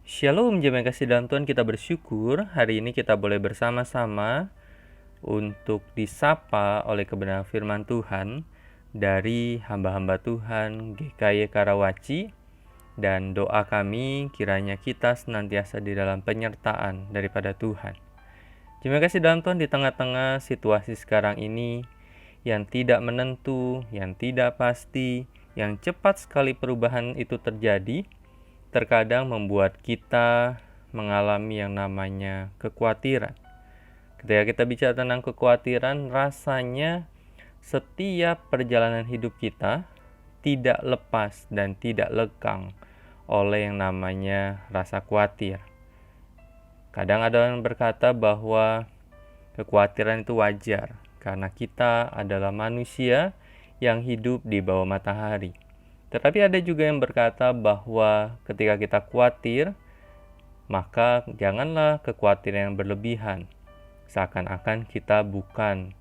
Shalom, jemaat kasih dalam Tuhan, kita bersyukur hari ini kita boleh bersama-sama untuk disapa oleh kebenaran firman Tuhan dari hamba-hamba Tuhan GKY Karawaci, dan doa kami kiranya kita senantiasa di dalam penyertaan daripada Tuhan. Jemaat kasih dalam Tuhan, di tengah-tengah situasi sekarang ini yang tidak menentu, yang tidak pasti, yang cepat sekali perubahan itu terjadi, terkadang membuat kita mengalami yang namanya kekhawatiran. Ketika kita bicara tentang kekhawatiran, rasanya setiap perjalanan hidup kita tidak lepas dan tidak lekang oleh yang namanya rasa khawatir. Kadang ada yang berkata bahwa kekhawatiran itu wajar karena kita adalah manusia yang hidup di bawah matahari. Tetapi ada juga yang berkata bahwa ketika kita khawatir, maka janganlah kekhawatiran yang berlebihan, seakan-akan kita bukan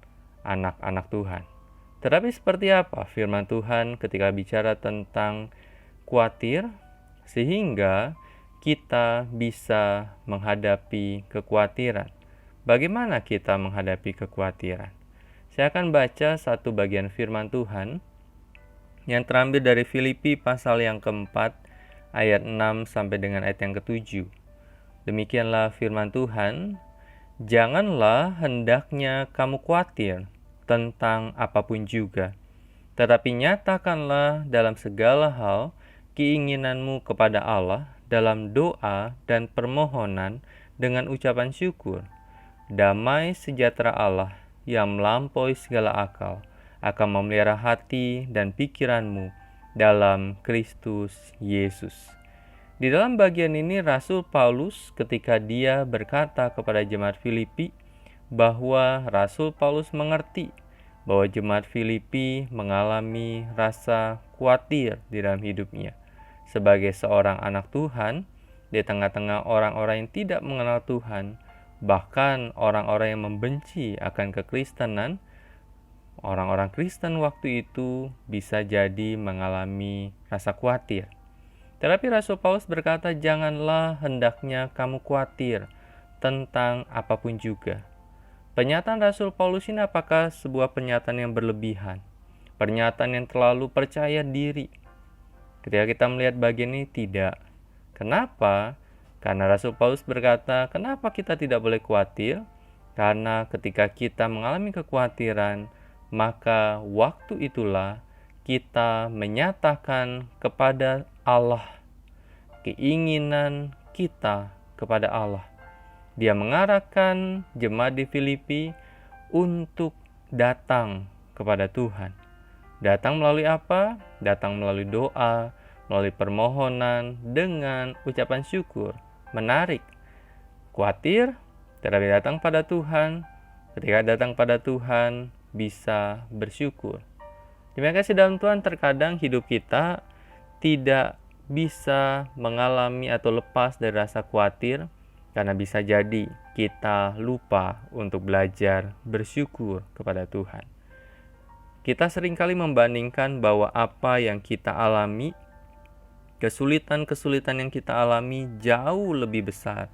anak-anak Tuhan. Tetapi seperti apa firman Tuhan ketika bicara tentang khawatir, sehingga kita bisa menghadapi kekhawatiran? Bagaimana kita menghadapi kekhawatiran? Saya akan baca satu bagian firman Tuhan yang terambil dari Filipi pasal yang keempat ayat 6 sampai dengan ayat yang ketujuh. Demikianlah firman Tuhan, janganlah hendaknya kamu khawatir tentang apapun juga, tetapi nyatakanlah dalam segala hal keinginanmu kepada Allah dalam doa dan permohonan dengan ucapan syukur. Damai sejahtera Allah yang melampaui segala akal akan memelihara hati dan pikiranmu dalam Kristus Yesus. Di dalam bagian ini Rasul Paulus ketika dia berkata kepada jemaat Filipi bahwa Rasul Paulus mengerti bahwa jemaat Filipi mengalami rasa khawatir di dalam hidupnya. Sebagai seorang anak Tuhan, di tengah-tengah orang-orang yang tidak mengenal Tuhan, bahkan orang-orang yang membenci akan kekristenan, orang-orang Kristen waktu itu bisa jadi mengalami rasa khawatir. Tetapi Rasul Paulus berkata, janganlah hendaknya kamu khawatir tentang apapun juga. Pernyataan Rasul Paulus ini apakah sebuah pernyataan yang berlebihan? Pernyataan yang terlalu percaya diri? Ketika kita melihat bagian ini, tidak. Kenapa? Karena Rasul Paulus berkata, kenapa kita tidak boleh khawatir? Karena ketika kita mengalami kekhawatiran, maka waktu itulah kita menyatakan kepada Allah keinginan kita kepada Allah. Dia mengarahkan jemaat di Filipi untuk datang kepada Tuhan. Datang melalui apa? Datang melalui doa, melalui permohonan, dengan ucapan syukur. Menarik. Khawatir, tetapi datang pada Tuhan. Ketika datang pada Tuhan, bisa bersyukur. Terima kasih dalam Tuhan, terkadang hidup kita tidak bisa mengalami atau lepas dari rasa khawatir karena bisa jadi kita lupa untuk belajar bersyukur kepada Tuhan. Kita seringkali membandingkan bahwa apa yang kita alami, kesulitan-kesulitan yang kita alami jauh lebih besar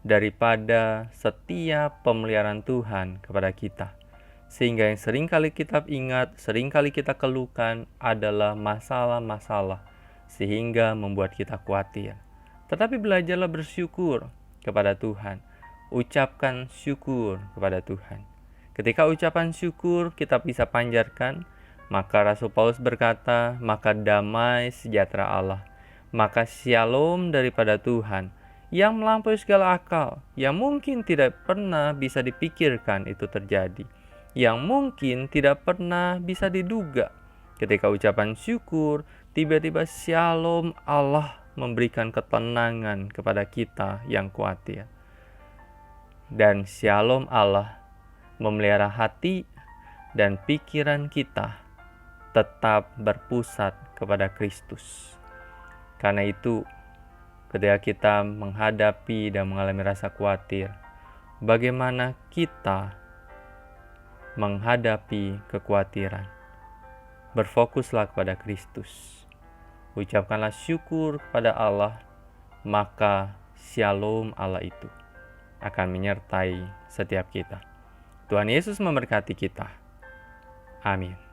daripada setiap pemeliharaan Tuhan kepada kita. Sehingga yang seringkali kita ingat, seringkali kita keluhkan adalah masalah-masalah, sehingga membuat kita khawatir. Tetapi belajarlah bersyukur kepada Tuhan. Ucapkan syukur kepada Tuhan. Ketika ucapan syukur kita bisa panjatkan, maka Rasul Paulus berkata, maka damai sejahtera Allah, maka shalom daripada Tuhan, yang melampaui segala akal, yang mungkin tidak pernah bisa dipikirkan itu terjadi, yang mungkin tidak pernah bisa diduga. Ketika ucapan syukur, tiba-tiba shalom Allah memberikan ketenangan kepada kita yang khawatir. Dan shalom Allah memelihara hati dan pikiran kita tetap berpusat kepada Kristus. Karena itu, ketika kita menghadapi dan mengalami rasa khawatir, bagaimana kita menghadapi kekhawatiran? Berfokuslah kepada Kristus. Ucapkanlah syukur kepada Allah, maka Shalom Allah itu akan menyertai setiap kita. Tuhan Yesus memberkati kita. Amin.